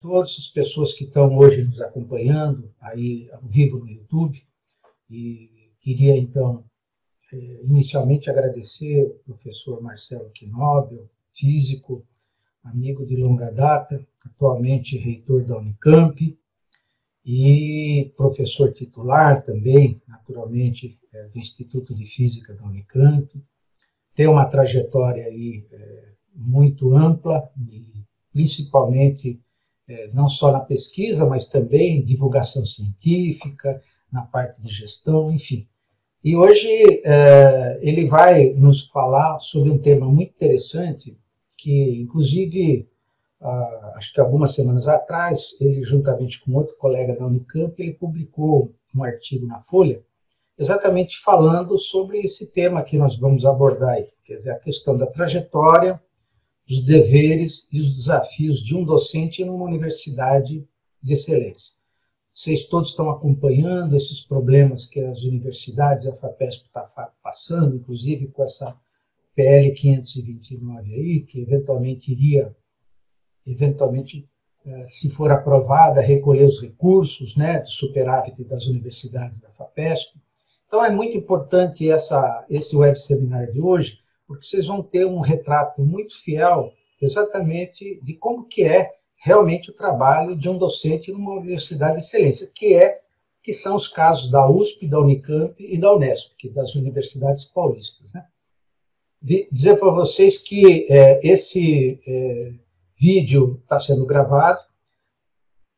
todas as pessoas que estão hoje nos acompanhando aí ao vivo no YouTube. E queria, então, inicialmente agradecer ao professor Marcelo Knobel, físico, amigo de longa data, atualmente reitor da Unicamp e professor titular também, naturalmente, do Instituto de Física da Unicamp. Tem uma trajetória aí muito ampla, e principalmente não só na pesquisa, mas também em divulgação científica, na parte de gestão, enfim. E hoje ele vai nos falar sobre um tema muito interessante, que inclusive, acho que algumas semanas atrás, ele juntamente com outro colega da Unicamp, ele publicou um artigo na Folha, exatamente falando sobre esse tema que nós vamos abordar aí, quer dizer, a questão da trajetória, os deveres e os desafios de um docente numa universidade de excelência. Vocês todos estão acompanhando esses problemas que as universidades, a FAPESP está passando, inclusive com essa PL 529 aí, que eventualmente iria, se for aprovada, recolher os recursos, né, do superávit das universidades da FAPESP. Então é muito importante esse web seminar de hoje, porque vocês vão ter um retrato muito fiel exatamente de como que é realmente o trabalho de um docente numa universidade de excelência, que são os casos da USP, da Unicamp e da Unesp, das universidades paulistas, né? Dizer para vocês que esse vídeo está sendo gravado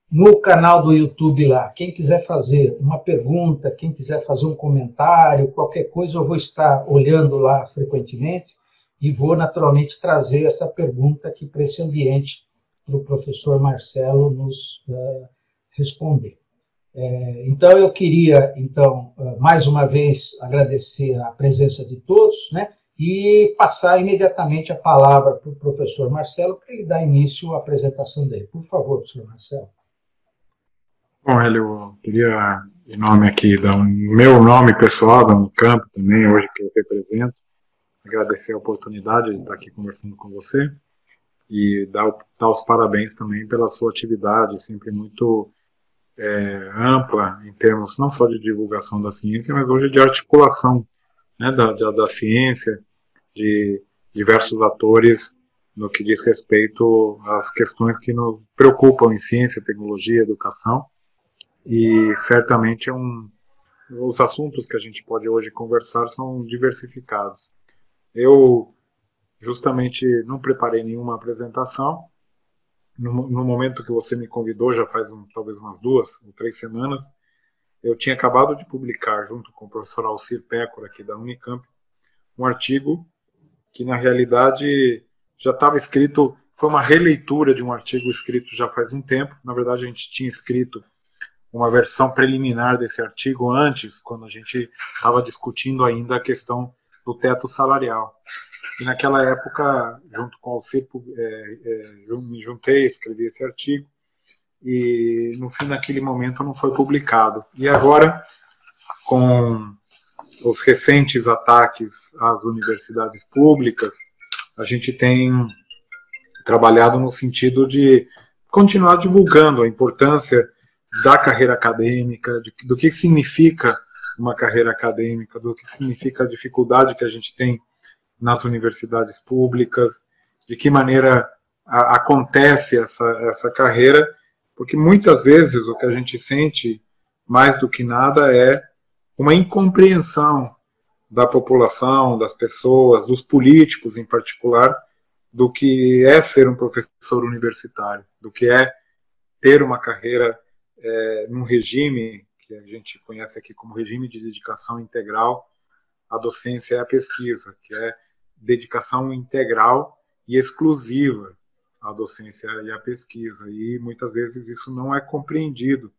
no canal do YouTube lá. Quem quiser fazer uma pergunta, quem quiser fazer um comentário, qualquer coisa, eu vou estar olhando lá frequentemente e vou naturalmente trazer essa pergunta aqui para esse ambiente, para o professor Marcelo nos responder. Então, eu queria, mais uma vez, agradecer a presença de todos, né, e passar imediatamente a palavra para o professor Marcelo, para ele dar início à apresentação dele. Por favor, professor Marcelo. Bom, Hélio, eu queria, em nome aqui, meu nome pessoal, da Unicamp também, hoje que eu represento, agradecer a oportunidade de estar aqui conversando com você, e dar os parabéns também pela sua atividade, sempre muito ampla, em termos não só de divulgação da ciência, mas hoje de articulação, né, da ciência, de diversos atores, no que diz respeito às questões que nos preocupam em ciência, tecnologia, educação, e certamente os assuntos que a gente pode hoje conversar são diversificados. Eu justamente não preparei nenhuma apresentação. No momento que você me convidou, já faz talvez umas 2 ou 3 semanas, eu tinha acabado de publicar, junto com o professor Alcir Pécora, aqui da Unicamp, um artigo que, na realidade, já estava escrito, foi uma releitura de um artigo escrito já faz um tempo. Na verdade, a gente tinha escrito uma versão preliminar desse artigo antes, quando a gente estava discutindo ainda a questão do teto salarial. E naquela época, junto com o Alcir, me juntei, escrevi esse artigo, e no fim daquele momento não foi publicado. E agora, com os recentes ataques às universidades públicas, a gente tem trabalhado no sentido de continuar divulgando a importância da carreira acadêmica, do que significa uma carreira acadêmica, do que significa a dificuldade que a gente tem nas universidades públicas, de que maneira acontece essa carreira, porque muitas vezes o que a gente sente, mais do que nada, é uma incompreensão da população, das pessoas, dos políticos em particular, do que é ser um professor universitário, do que é ter uma carreira num regime que a gente conhece aqui como regime de dedicação integral à docência e à pesquisa, que é dedicação integral e exclusiva à docência e à pesquisa, e muitas vezes isso não é compreendido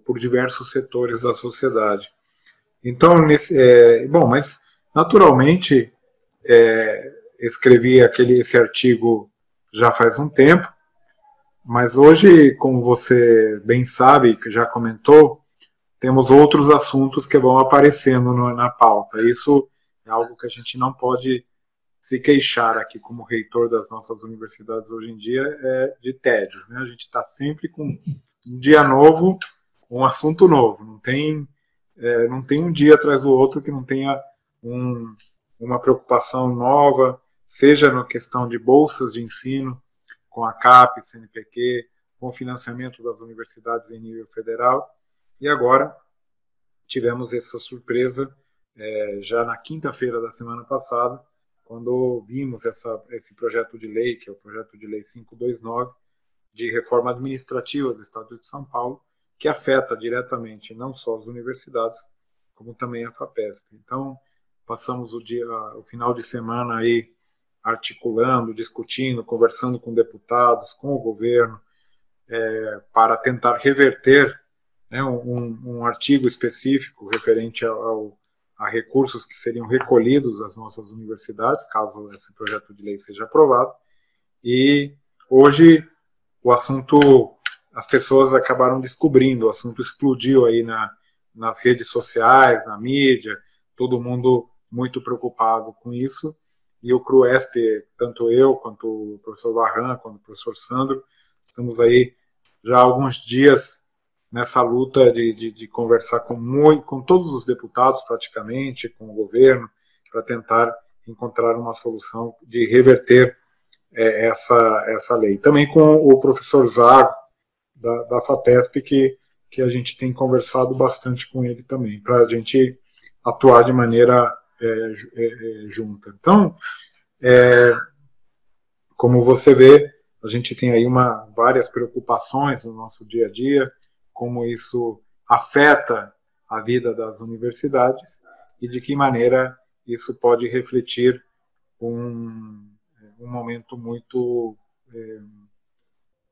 por diversos setores da sociedade. Então, mas naturalmente escrevi esse artigo já faz um tempo, mas hoje, como você bem sabe, que já comentou, temos outros assuntos que vão aparecendo na pauta. Isso é algo que a gente não pode se queixar aqui como reitor das nossas universidades hoje em dia é de tédio, né? A gente está sempre com um dia novo, um assunto novo, não tem um dia atrás do outro que não tenha uma preocupação nova, seja na questão de bolsas de ensino, com a CAPES, CNPq, com o financiamento das universidades em nível federal, e agora tivemos essa surpresa já na quinta-feira da semana passada, quando vimos esse projeto de lei, que é o projeto de lei 529, de reforma administrativa do Estado de São Paulo, que afeta diretamente não só as universidades, como também a FAPESP. Então, passamos o final de semana aí articulando, discutindo, conversando com deputados, com o governo, para tentar reverter, né, um artigo específico referente a recursos que seriam recolhidos das nossas universidades, caso esse projeto de lei seja aprovado. E hoje o assunto, as pessoas acabaram descobrindo, o assunto explodiu aí nas redes sociais, na mídia, todo mundo muito preocupado com isso, e o CRUESP, tanto eu, quanto o professor Varran, quanto o professor Sandro, estamos aí já há alguns dias nessa luta de conversar com todos os deputados, praticamente, com o governo, para tentar encontrar uma solução de reverter essa lei. Também com o professor Zago, da FAPESP, que a gente tem conversado bastante com ele também, para a gente atuar de maneira junta. Então, como você vê, a gente tem aí várias preocupações no nosso dia a dia, como isso afeta a vida das universidades e de que maneira isso pode refletir um momento muito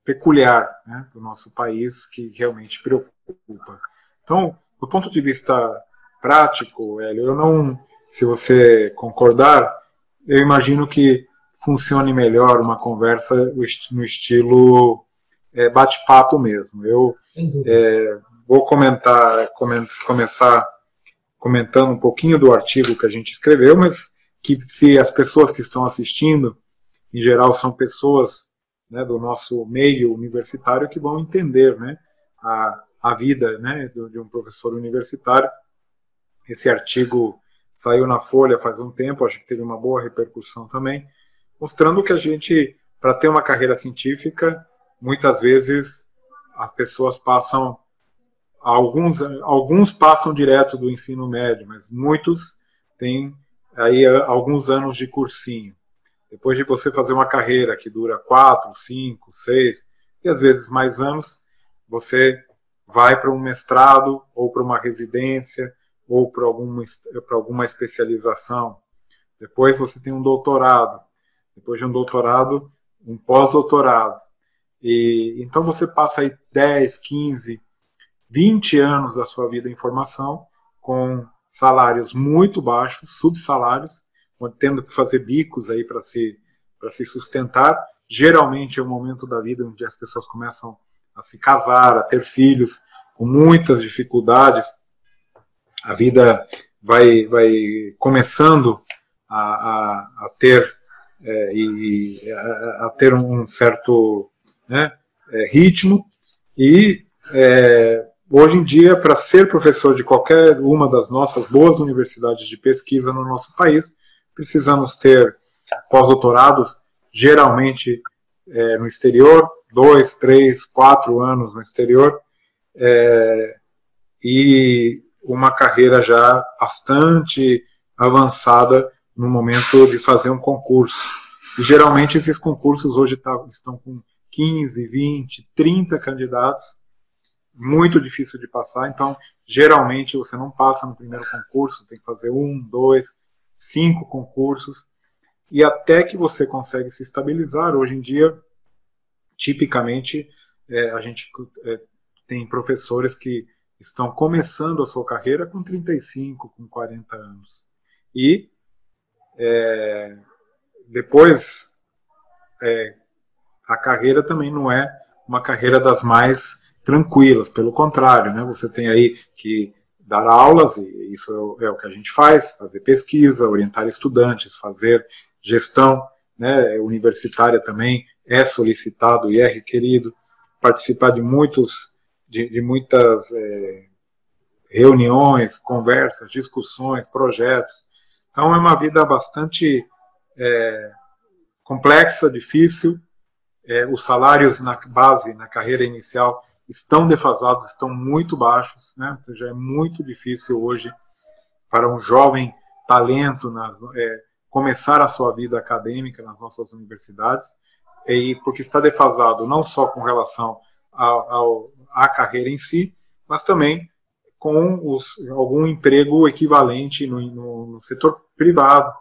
peculiar, né, do nosso país, que realmente preocupa. Então, do ponto de vista prático, Hélio, eu não, se você concordar, eu imagino que funcione melhor uma conversa no estilo bate-papo mesmo. Eu vou começar comentando um pouquinho do artigo que a gente escreveu, mas que se as pessoas que estão assistindo, em geral são pessoas, né, do nosso meio universitário, que vão entender, né, a vida, né, de um professor universitário. Esse artigo saiu na Folha faz um tempo, acho que teve uma boa repercussão também, mostrando que a gente, para ter uma carreira científica, muitas vezes as pessoas passam, alguns passam direto do ensino médio, mas muitos têm aí alguns anos de cursinho. Depois de você fazer uma carreira que dura 4, 5, 6 e às vezes mais anos, você vai para um mestrado ou para uma residência ou para alguma especialização. Depois você tem um doutorado. Depois de um doutorado, um pós-doutorado. E então você passa aí 10, 15, 20 anos da sua vida em formação, com salários muito baixos, subsalários, tendo que fazer bicos aí para se sustentar. Geralmente é o momento da vida onde as pessoas começam a se casar, a ter filhos, com muitas dificuldades. A vida vai começando a ter a ter um certo, né, ritmo, e hoje em dia, para ser professor de qualquer uma das nossas boas universidades de pesquisa no nosso país, precisamos ter pós-doutorados, geralmente no exterior, 2, 3, 4 anos no exterior, e uma carreira já bastante avançada no momento de fazer um concurso. E geralmente esses concursos hoje estão com 15, 20, 30 candidatos, muito difícil de passar. Então, geralmente você não passa no primeiro concurso, tem que fazer 1, 2, 5 concursos, e até que você consegue se estabilizar. Hoje em dia, tipicamente, a gente tem professores que estão começando a sua carreira com 35, com 40 anos. E depois a carreira também não é uma carreira das mais tranquilas, pelo contrário, né? Você tem aí que dar aulas, e isso é o que a gente faz, fazer pesquisa, orientar estudantes, fazer gestão, né, universitária também é solicitado e é requerido, participar de muitas reuniões, conversas, discussões, projetos. Então é uma vida bastante complexa, difícil. Os salários na base, na carreira inicial, estão defasados, estão muito baixos, né? Ou seja, é muito difícil hoje para um jovem talento começar a sua vida acadêmica nas nossas universidades, porque está defasado não só com relação à carreira em si, mas também com algum emprego equivalente no setor privado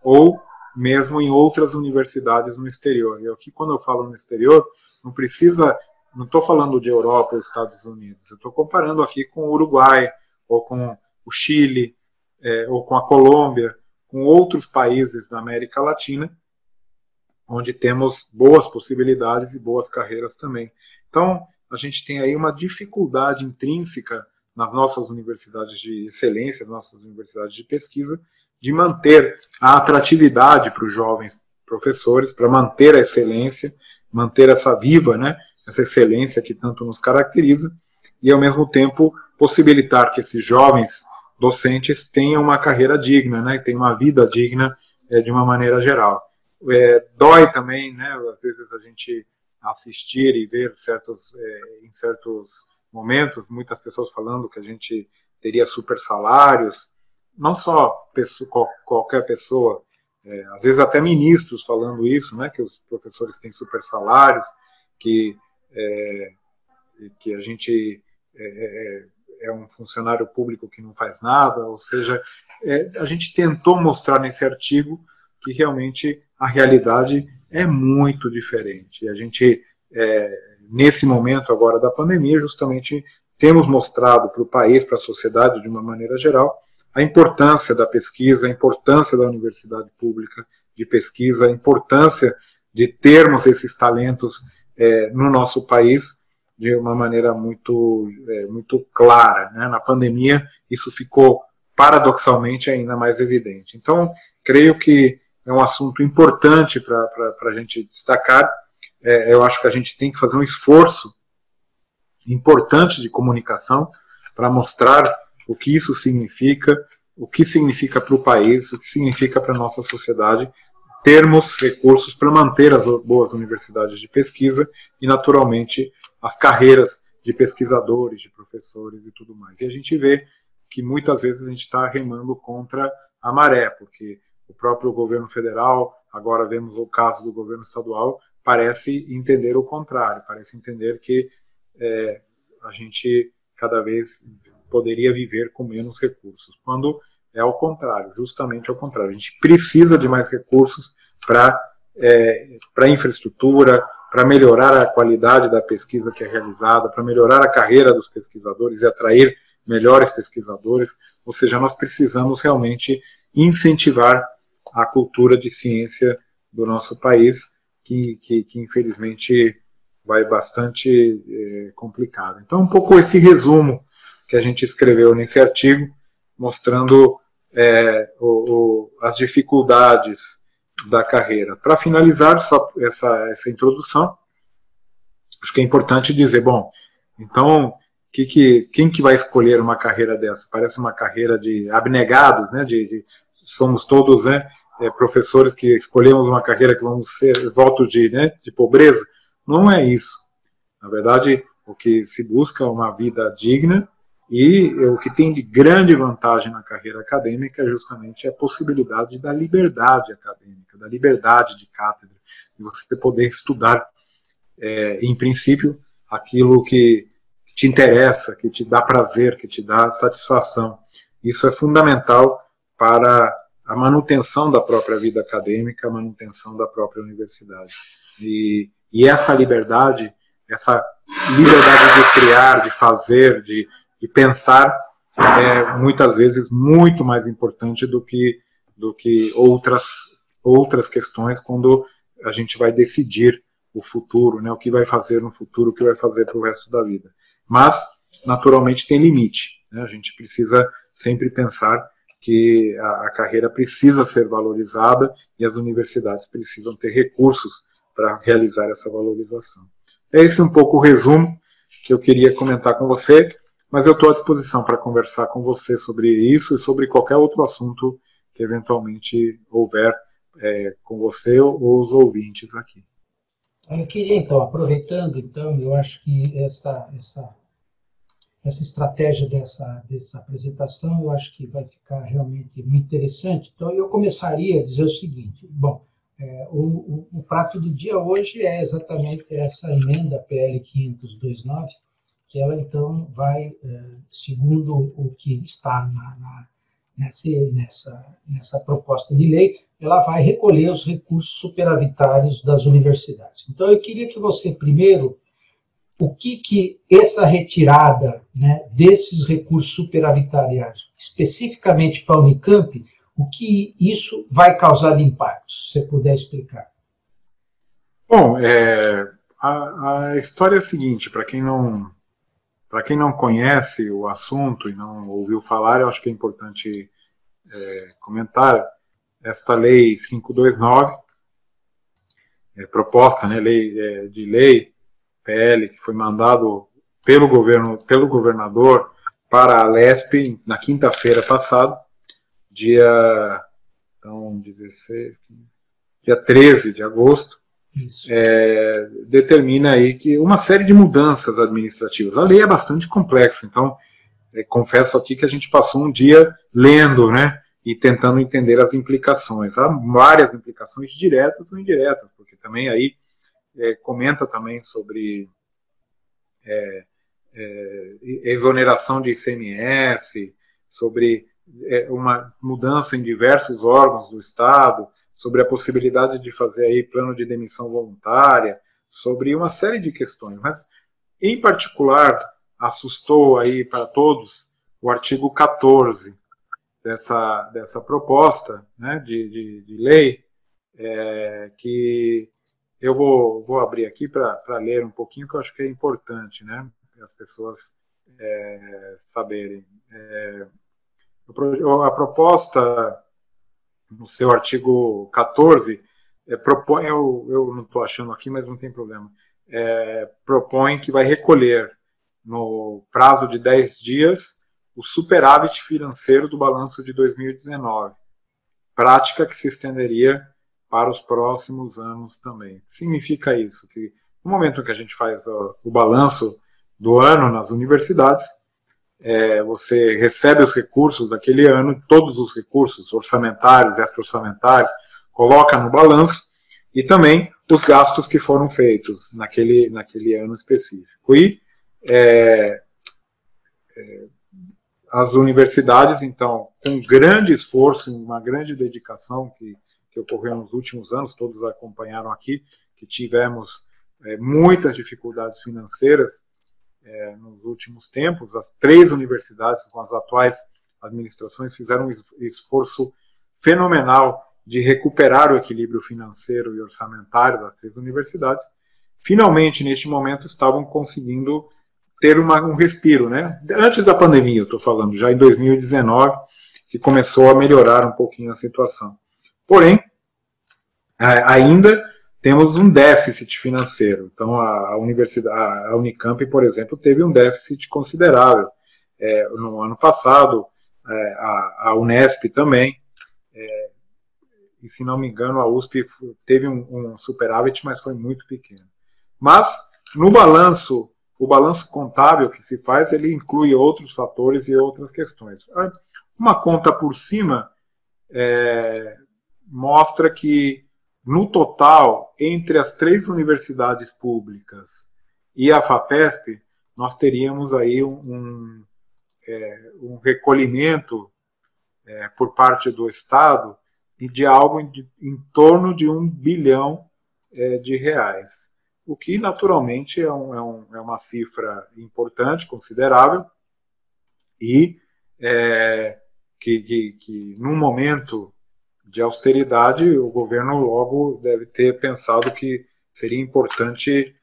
ou mesmo em outras universidades no exterior. E aqui, quando eu falo no exterior, não estou falando de Europa ou Estados Unidos, eu estou comparando aqui com o Uruguai, ou com o Chile, ou com a Colômbia, com outros países da América Latina, onde temos boas possibilidades e boas carreiras também. Então, a gente tem aí uma dificuldade intrínseca nas nossas universidades de excelência, nas nossas universidades de pesquisa, de manter a atratividade para os jovens professores, para manter a excelência, manter essa viva, né, essa excelência que tanto nos caracteriza, e ao mesmo tempo possibilitar que esses jovens docentes tenham uma carreira digna, né, tenham uma vida digna de uma maneira geral. Dói também, né, às vezes a gente assistir e ver em certos momentos, muitas pessoas falando que a gente teria super salários, não só qualquer pessoa, às vezes até ministros falando isso, né, que os professores têm super salários, que a gente é um funcionário público que não faz nada, ou seja, a gente tentou mostrar nesse artigo que realmente a realidade é muito diferente. E a gente, nesse momento agora da pandemia, justamente temos mostrado para o país, para a sociedade de uma maneira geral, a importância da pesquisa, a importância da universidade pública de pesquisa, a importância de termos esses talentos no nosso país de uma maneira muito clara, né? Na pandemia, isso ficou paradoxalmente ainda mais evidente. Então, creio que é um assunto importante para a gente destacar. Eu acho que a gente tem que fazer um esforço importante de comunicação para mostrar o que isso significa, o que significa para o país, o que significa para a nossa sociedade, termos recursos para manter as boas universidades de pesquisa e, naturalmente, as carreiras de pesquisadores, de professores e tudo mais. E a gente vê que muitas vezes a gente está remando contra a maré, porque o próprio governo federal, agora vemos o caso do governo estadual, parece entender o contrário, parece entender que a gente cada vez poderia viver com menos recursos, quando é ao contrário, justamente ao contrário. A gente precisa de mais recursos para infraestrutura, para melhorar a qualidade da pesquisa que é realizada, para melhorar a carreira dos pesquisadores e atrair melhores pesquisadores, ou seja, nós precisamos realmente incentivar a cultura de ciência do nosso país, que infelizmente vai bastante complicado. Então, um pouco esse resumo que a gente escreveu nesse artigo, mostrando as dificuldades da carreira. Para finalizar só essa introdução, acho que é importante dizer, bom, então, quem que vai escolher uma carreira dessa? Parece uma carreira de abnegados, né? Somos todos, né, professores que escolhemos uma carreira que vamos ser votos de pobreza. Não é isso. Na verdade, o que se busca é uma vida digna, e o que tem de grande vantagem na carreira acadêmica é justamente a possibilidade da liberdade acadêmica, da liberdade de cátedra, de você poder estudar, em princípio, aquilo que te interessa, que te dá prazer, que te dá satisfação. Isso é fundamental para a manutenção da própria vida acadêmica, a manutenção da própria universidade. E essa liberdade de criar, de fazer, de pensar, é muitas vezes muito mais importante do que outras questões quando a gente vai decidir o futuro, né, o que vai fazer no futuro, o que vai fazer para o resto da vida. Mas, naturalmente, tem limite, né? A gente precisa sempre pensar que a carreira precisa ser valorizada e as universidades precisam ter recursos para realizar essa valorização. É esse um pouco o resumo que eu queria comentar com você, mas eu estou à disposição para conversar com você sobre isso e sobre qualquer outro assunto que eventualmente houver com você ou os ouvintes aqui. Eu queria, então, aproveitando, então, eu acho que essa estratégia dessa apresentação, eu acho que vai ficar realmente muito interessante. Então, eu começaria a dizer o seguinte: bom, o prato do dia hoje é exatamente essa emenda PL 529, que ela, então, vai, segundo o que está nessa proposta de lei, ela vai recolher os recursos superavitários das universidades. Então, eu queria que você, primeiro, o que essa retirada, né, desses recursos superavitários, especificamente para a Unicamp, o que isso vai causar de impacto, se você puder explicar. Bom, a história é a seguinte, para quem não conhece o assunto e não ouviu falar, eu acho que é importante comentar esta lei 529, proposta, né, de lei PL, que foi mandado pelo governador para a LESP na quinta-feira passada, dia 13 de agosto, determina aí que uma série de mudanças administrativas. A lei é bastante complexa, então confesso aqui que a gente passou um dia lendo, né, e tentando entender as implicações. Há várias implicações diretas ou indiretas, porque também aí comenta também sobre exoneração de ICMS, sobre uma mudança em diversos órgãos do Estado, sobre a possibilidade de fazer aí plano de demissão voluntária, sobre uma série de questões. Mas, em particular, assustou aí para todos o artigo 14 dessa proposta, né, de lei, que eu vou abrir aqui para ler um pouquinho, que eu acho que é importante, né, as pessoas saberem. A proposta, no seu artigo 14, propõe, eu não estou achando aqui, mas não tem problema, propõe que vai recolher, no prazo de 10 dias, o superávit financeiro do balanço de 2019, prática que se estenderia para os próximos anos também. Significa isso, que no momento em que a gente faz o balanço do ano nas universidades, você recebe os recursos daquele ano, todos os recursos orçamentários, extra-orçamentários, coloca no balanço, e também os gastos que foram feitos naquele ano específico. E as universidades, então, com grande esforço, uma grande dedicação que ocorreu nos últimos anos, todos acompanharam aqui, que tivemos muitas dificuldades financeiras nos últimos tempos. As 3 universidades, com as atuais administrações, fizeram um esforço fenomenal de recuperar o equilíbrio financeiro e orçamentário das 3 universidades. Finalmente, neste momento, estavam conseguindo ter um respiro, né? Antes da pandemia, eu estou falando, já em 2019, que começou a melhorar um pouquinho a situação. Porém, ainda temos um déficit financeiro. Então, a Unicamp, por exemplo, teve um déficit considerável. No ano passado, a Unesp também, e se não me engano, a USP teve um superávit, mas foi muito pequeno. Mas, no balanço, o balanço contábil que se faz, ele inclui outros fatores e outras questões. Uma conta por cima mostra que, no total, entre as 3 universidades públicas e a FAPESP, nós teríamos aí um recolhimento por parte do Estado de algo em torno de R$1 bilhão de reais. O que, naturalmente, é uma cifra importante, considerável, e que num momento de austeridade, o governo logo deve ter pensado que seria importante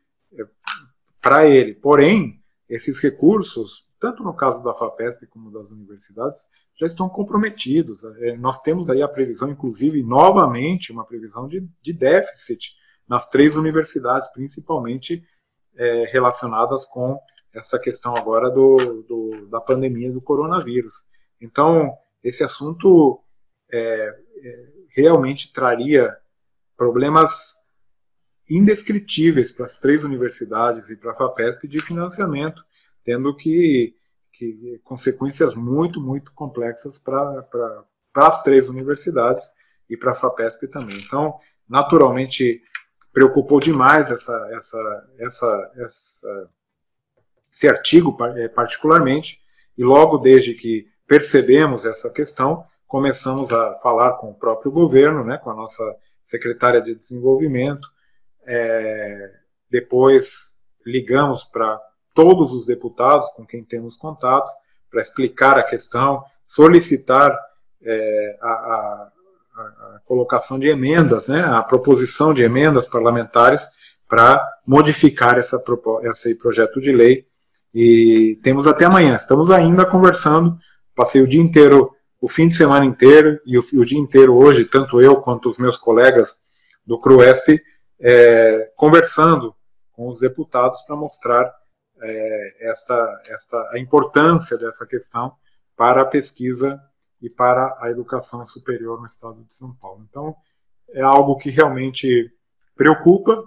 para ele. Porém, esses recursos, tanto no caso da FAPESP como das universidades, já estão comprometidos. Nós temos aí a previsão, inclusive, novamente, uma previsão de déficit nas 3 universidades, principalmente relacionadas com essa questão agora da pandemia do coronavírus. Então, esse assunto realmente traria problemas indescritíveis para as 3 universidades e para a FAPESP de financiamento, tendo que consequências muito, muito complexas para as 3 universidades e para a FAPESP também. Então, naturalmente, preocupou demais esse artigo particularmente, e logo desde que percebemos essa questão, começamos a falar com o próprio governo, né, com a nossa secretária de desenvolvimento, depois ligamos para todos os deputados com quem temos contatos para explicar a questão, solicitar a colocação de emendas, né, a proposição de emendas parlamentares para modificar esse projeto de lei, e temos até amanhã, estamos ainda conversando, passei o dia inteiro, o fim de semana inteiro e o dia inteiro hoje, tanto eu quanto os meus colegas do CRUESP, conversando com os deputados para mostrar a importância dessa questão para a pesquisa e para a educação superior no estado de São Paulo. Então, é algo que realmente preocupa,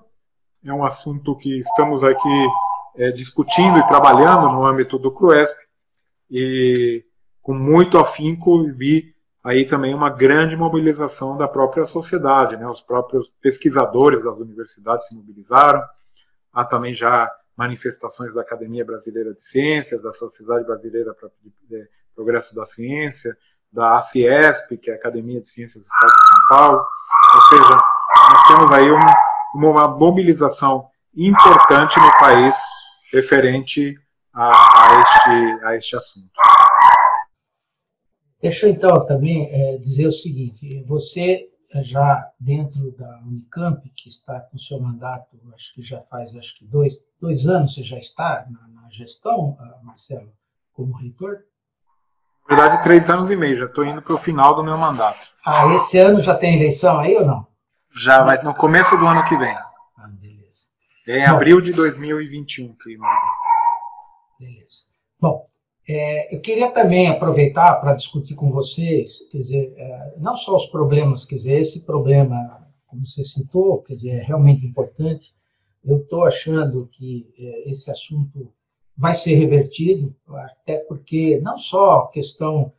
é um assunto que estamos aqui discutindo e trabalhando no âmbito do CRUESP, e com muito afinco vi aí também uma grande mobilização da própria sociedade, né? Os próprios pesquisadores das universidades se mobilizaram, há também já manifestações da Academia Brasileira de Ciências, da Sociedade Brasileira para o Progresso da Ciência, da ACIESP, que é a Academia de Ciências do Estado de São Paulo, ou seja, nós temos aí uma mobilização importante no país referente a este assunto. Deixa eu então também dizer o seguinte, você já dentro da Unicamp, que está com seu mandato, acho que já faz 2 anos, você já está na gestão, Marcelo, como reitor? Na verdade, 3 anos e meio, já estou indo para o final do meu mandato. Esse ano já tem eleição aí ou não? Já vai no começo do ano que vem. Beleza. Em abril de 2021 que muda. Beleza. Bom, eu queria também aproveitar para discutir com vocês, quer dizer, não só os problemas, quer dizer, esse problema, como você citou, quer dizer, é realmente importante. Eu estou achando que esse assunto vai ser revertido, até porque não só a questão,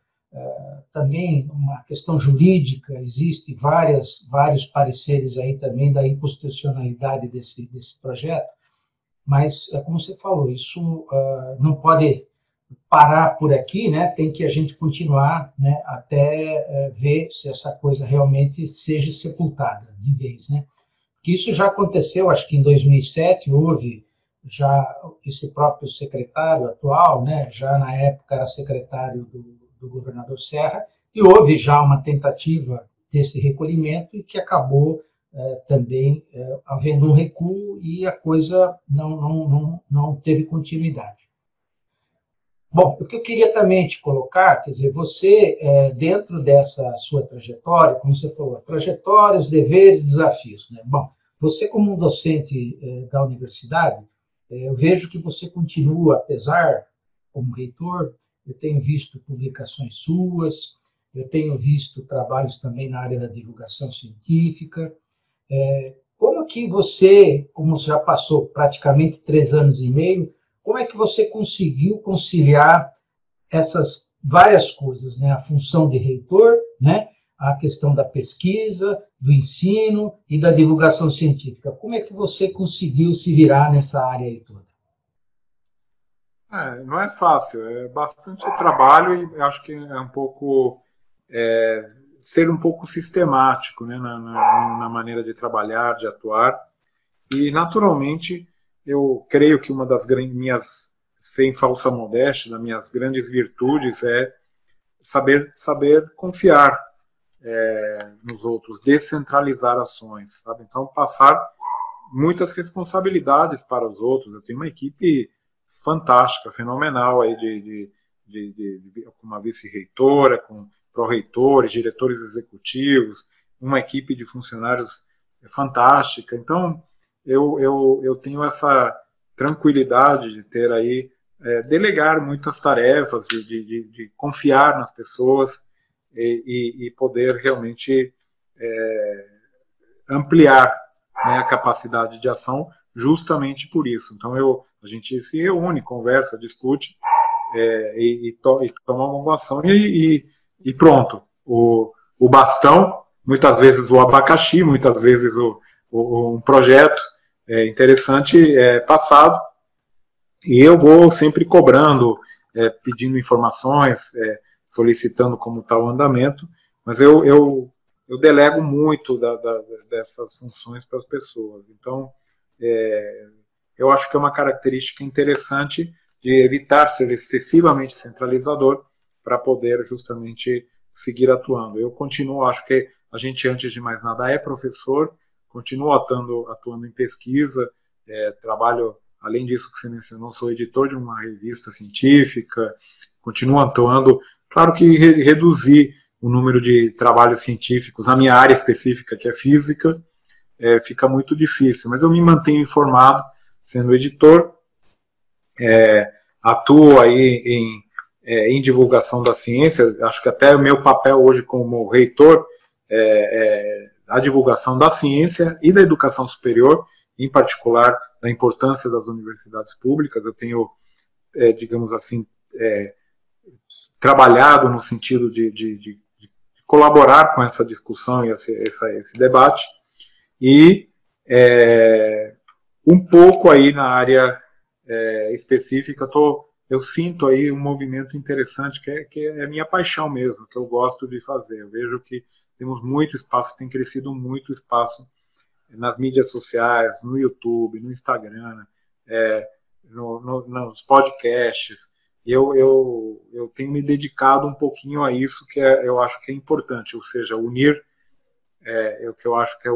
também uma questão jurídica, existe vários pareceres aí também da inconstitucionalidade desse projeto, mas, como você falou, isso não pode parar por aqui, né? Tem que a gente continuar, né, até ver se essa coisa realmente seja sepultada de vez, né? Porque isso já aconteceu, acho que em 2007 houve já esse próprio secretário atual, né, já na época era secretário do governador Serra, e houve já uma tentativa desse recolhimento e que acabou também havendo um recuo e a coisa não teve continuidade. Bom, o que eu queria também te colocar, quer dizer, você, dentro dessa sua trajetória, como você falou, trajetórias, deveres, desafios, né? Bom, você como um docente da universidade, eu vejo que você continua, apesar, como reitor, eu tenho visto publicações suas, eu tenho visto trabalhos também na área da divulgação científica. Como que você, como já passou praticamente 3 anos e meio, como é que você conseguiu conciliar essas várias coisas, né? A função de reitor, né? A questão da pesquisa, do ensino e da divulgação científica. Como é que você conseguiu se virar nessa área aí toda? Não é fácil, é bastante trabalho e acho que é um pouco ser um pouco sistemático, né, na maneira de trabalhar, de atuar, e naturalmente eu creio que uma das minhas, sem falsa modéstia, das minhas grandes virtudes é saber confiar nos outros, descentralizar ações, sabe? Então passar muitas responsabilidades para os outros. Eu tenho uma equipe fantástica, fenomenal, aí com uma vice-reitora, com pró-reitores, diretores executivos, uma equipe de funcionários fantástica. Então, eu tenho essa tranquilidade de ter aí, delegar muitas tarefas, de confiar nas pessoas e poder realmente ampliar, né, a capacidade de ação justamente por isso. Então, a gente se reúne, conversa, discute e toma uma ação e pronto. O bastão, muitas vezes o abacaxi, muitas vezes um projeto interessante passado, e eu vou sempre cobrando, pedindo informações, solicitando como está o andamento, mas eu delego muito dessas funções para as pessoas. Então, eu acho que é uma característica interessante de evitar ser excessivamente centralizador para poder justamente seguir atuando. Eu continuo, acho que a gente, antes de mais nada, é professor, continuo atuando em pesquisa, trabalho, além disso que você mencionou, sou editor de uma revista científica, continuo atuando, claro que reduzir o número de trabalhos científicos, na minha área específica, que é física, fica muito difícil, mas eu me mantenho informado, sendo editor, atuo aí em divulgação da ciência, acho que até o meu papel hoje como reitor é a divulgação da ciência e da educação superior, em particular da importância das universidades públicas. Eu tenho, digamos assim, trabalhado no sentido de colaborar com essa discussão e esse debate, e um pouco aí na área específica, eu sinto aí um movimento interessante, que é a minha paixão mesmo, que eu gosto de fazer. Eu vejo que temos muito espaço, tem crescido muito espaço nas mídias sociais, no YouTube, no Instagram, nos podcasts, e eu tenho me dedicado um pouquinho a isso, que eu acho que é importante, ou seja, unir o que eu acho que é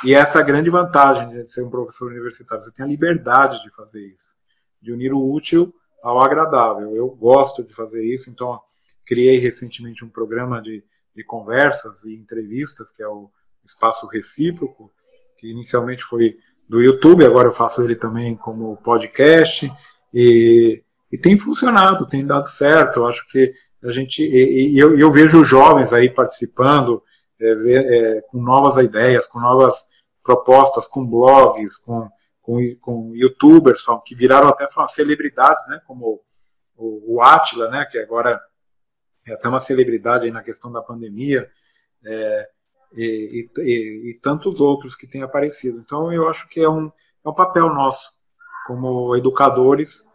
e essa é a grande vantagem de ser um professor universitário, você tem a liberdade de fazer isso, de unir o útil ao agradável. Eu gosto de fazer isso, então criei recentemente um programa de conversas e entrevistas, que é o Espaço Recíproco, que inicialmente foi do YouTube, agora eu faço ele também como podcast, e tem funcionado, tem dado certo. Eu acho que a gente, eu vejo jovens aí participando, com novas ideias, com novas propostas, com blogs, com youtubers que viraram até celebridades, né, como o Átila, né, que agora é até uma celebridade aí na questão da pandemia, e tantos outros que têm aparecido. Então, eu acho que é um papel nosso, como educadores,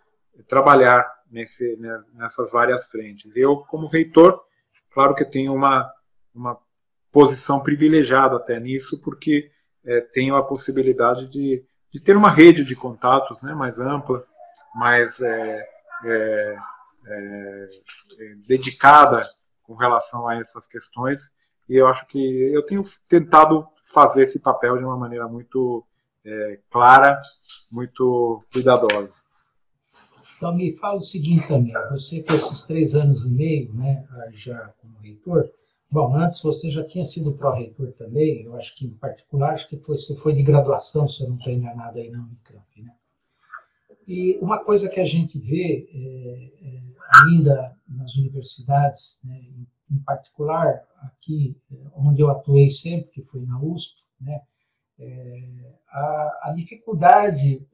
trabalhar nessas várias frentes. Eu, como reitor, claro que tenho uma posição privilegiada até nisso, porque tenho a possibilidade de ter uma rede de contatos, né, mais ampla, mais dedicada com relação a essas questões, e eu acho que eu tenho tentado fazer esse papel de uma maneira muito clara, muito cuidadosa. Então, me fala o seguinte também, você com esses 3 anos e meio, né, já como reitor, bom, antes você já tinha sido pró-reitor também, eu acho que em particular, acho que você foi de graduação, se eu não estou enganado aí na Unicamp, né? E uma coisa que a gente vê ainda nas universidades, né, em particular aqui onde eu atuei sempre, que foi na USP, né, a dificuldade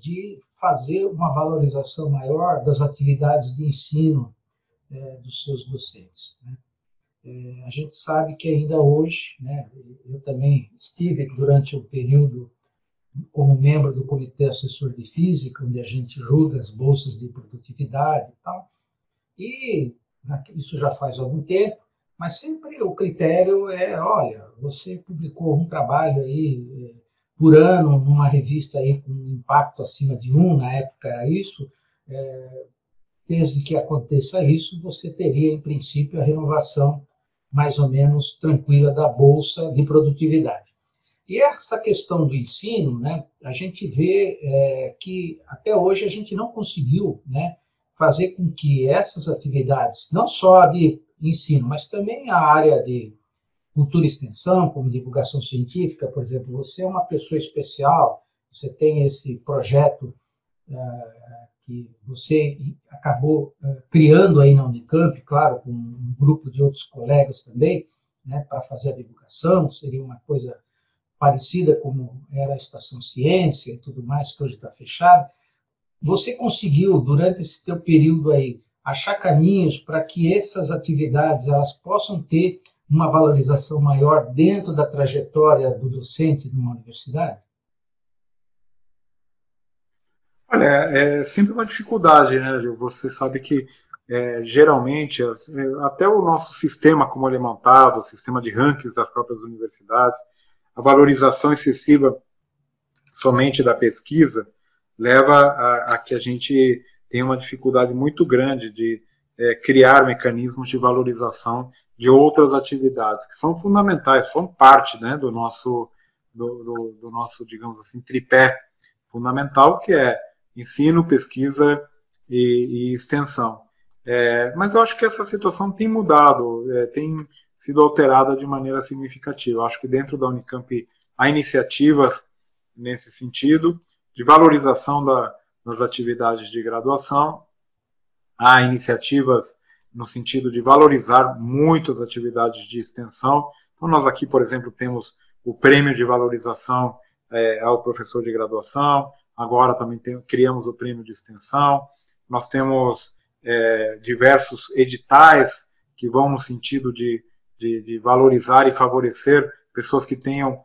de fazer uma valorização maior das atividades de ensino dos seus docentes, né? A gente sabe que ainda hoje, né, eu também estive durante um período como membro do Comitê Assessor de Física, onde a gente julga as bolsas de produtividade e tal, e isso já faz algum tempo, mas sempre o critério olha, você publicou um trabalho aí por ano numa revista aí com um impacto acima de 1, na época era isso, desde que aconteça isso, você teria, em princípio, a renovação mais ou menos tranquila da bolsa de produtividade. E essa questão do ensino, né, a gente vê que até hoje a gente não conseguiu, né, fazer com que essas atividades, não só de ensino, mas também a área de cultura e extensão, como divulgação científica, por exemplo, você é uma pessoa especial, você tem esse projeto que você acabou criando aí na Unicamp, claro, com um grupo de outros colegas também, né, para fazer a divulgação, seria uma coisa parecida como era a Estação Ciência e tudo mais, que hoje está fechado. Você conseguiu, durante esse teu período aí, achar caminhos para que essas atividades elas possam ter uma valorização maior dentro da trajetória do docente numa universidade? Olha, é sempre uma dificuldade, né, Gil? Você sabe que geralmente até o nosso sistema como ele é montado, o sistema de rankings das próprias universidades, a valorização excessiva somente da pesquisa leva a que a gente tenha uma dificuldade muito grande de criar mecanismos de valorização de outras atividades que são fundamentais, são parte, né, do nosso, do nosso, digamos assim, tripé fundamental, que é ensino, pesquisa e extensão. Mas eu acho que essa situação tem mudado, tem sido alterada de maneira significativa. Eu acho que dentro da Unicamp há iniciativas nesse sentido, de valorização das atividades de graduação, há iniciativas no sentido de valorizar muito as atividades de extensão. Então, nós aqui, por exemplo, temos o prêmio de valorização ao professor de graduação, agora também criamos o prêmio de extensão, nós temos diversos editais que vão no sentido de valorizar e favorecer pessoas que tenham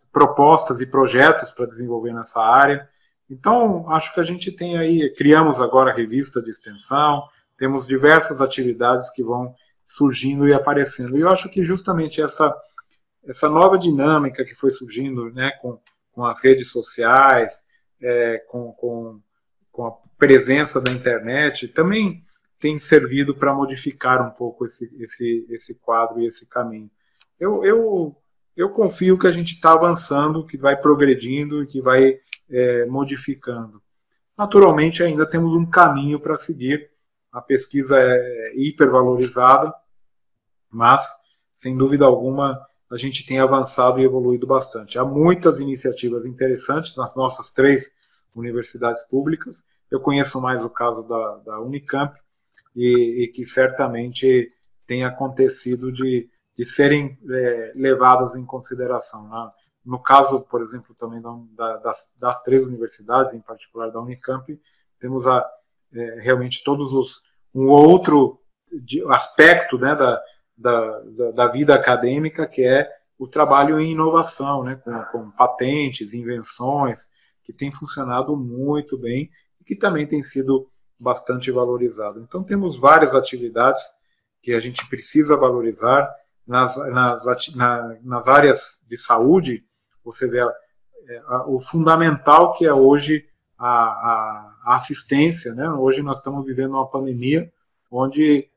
propostas e projetos para desenvolver nessa área. Então, acho que a gente tem aí, criamos agora a revista de extensão, temos diversas atividades que vão surgindo e aparecendo. E eu acho que justamente essa nova dinâmica que foi surgindo, né, com as redes sociais, com a presença da internet, também tem servido para modificar um pouco esse quadro e esse caminho. Eu confio que a gente está avançando, que vai progredindo e que vai modificando. Naturalmente, ainda temos um caminho para seguir. A pesquisa é hipervalorizada, mas, sem dúvida alguma, a gente tem avançado e evoluído bastante. Há muitas iniciativas interessantes nas nossas 3 universidades públicas. Eu conheço mais o caso da Unicamp e que certamente tem acontecido de serem levadas em consideração. Né? No caso, por exemplo, também das 3 universidades, em particular da Unicamp, temos realmente um outro aspecto, né, da vida acadêmica, que é o trabalho em inovação, né, com patentes, invenções, que tem funcionado muito bem e que também tem sido bastante valorizado. Então, temos várias atividades que a gente precisa valorizar. Nas áreas de saúde, você vê o fundamental que é hoje a assistência, né? Hoje nós estamos vivendo uma pandemia onde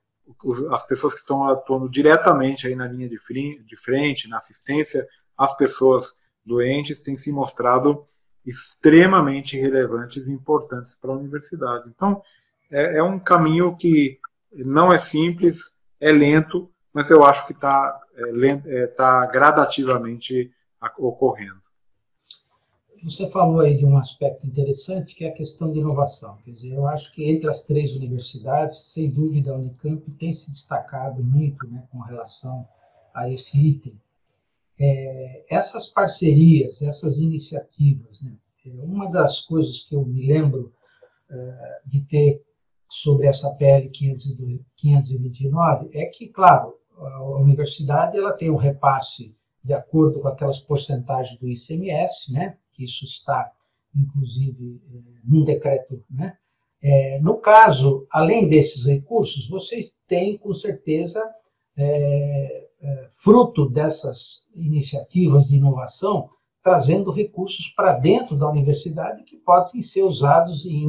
as pessoas que estão atuando diretamente aí na linha de frente, na assistência às pessoas doentes, têm se mostrado extremamente relevantes e importantes para a universidade. Então, é um caminho que não é simples, é lento, mas eu acho que está gradativamente ocorrendo. Você falou aí de um aspecto interessante, que é a questão de inovação. Quer dizer, eu acho que entre as 3 universidades, sem dúvida, a Unicamp tem se destacado muito, né, com relação a esse item. Essas parcerias, essas iniciativas, né, uma das coisas que eu me lembro de ter sobre essa PL 529 é que, claro, a universidade ela tem um repasse de acordo com aquelas porcentagens do ICMS, né, que isso está, inclusive, num decreto, né? No caso, além desses recursos, vocês têm, com certeza, fruto dessas iniciativas de inovação, trazendo recursos para dentro da universidade que podem ser usados em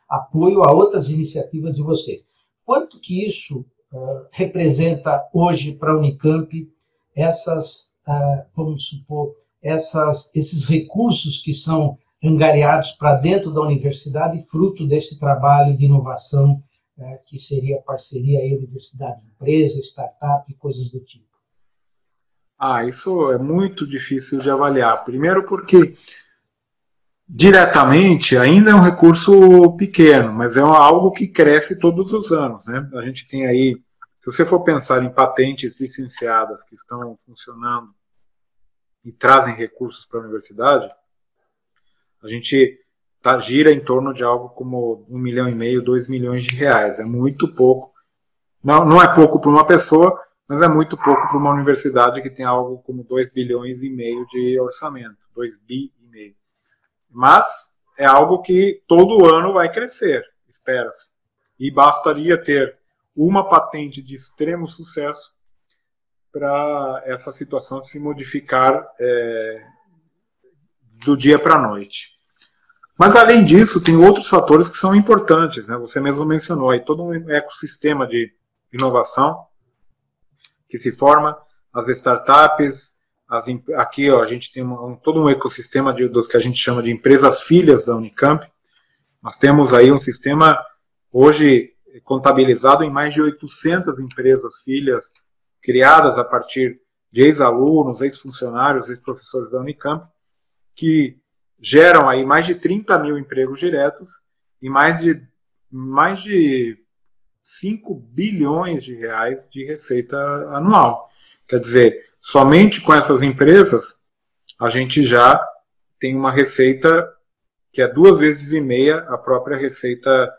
apoio a outras iniciativas de vocês. Quanto que isso representa hoje para a Unicamp essas vamos supor, esses recursos que são angariados para dentro da universidade, fruto desse trabalho de inovação, que seria a parceria aí, universidade-empresa, startup e coisas do tipo? Isso é muito difícil de avaliar. Primeiro porque, diretamente, ainda é um recurso pequeno, mas é algo que cresce todos os anos, né? A gente tem aí, se você for pensar em patentes licenciadas que estão funcionando e trazem recursos para a universidade, a gente gira em torno de algo como 1,5 milhão, 2 milhões de reais. É muito pouco. Não é pouco para uma pessoa, mas é muito pouco para uma universidade que tem algo como 2,5 bilhões de orçamento, 2,5 bi. Mas é algo que todo ano vai crescer, espera-se. E bastaria ter uma patente de extremo sucesso para essa situação se modificar do dia para a noite. Mas, além disso, tem outros fatores que são importantes, né? Você mesmo mencionou aí todo um ecossistema de inovação que se forma, as startups, aqui a gente tem todo um ecossistema do que a gente chama de empresas filhas da Unicamp. Nós temos aí um sistema hoje contabilizado em mais de 800 empresas filhas criadas a partir de ex-alunos, ex-funcionários, ex-professores da Unicamp, que geram aí mais de 30 mil empregos diretos e mais de 5 bilhões de reais de receita anual. Quer dizer, somente com essas empresas, a gente já tem uma receita que é 2,5 vezes a própria receita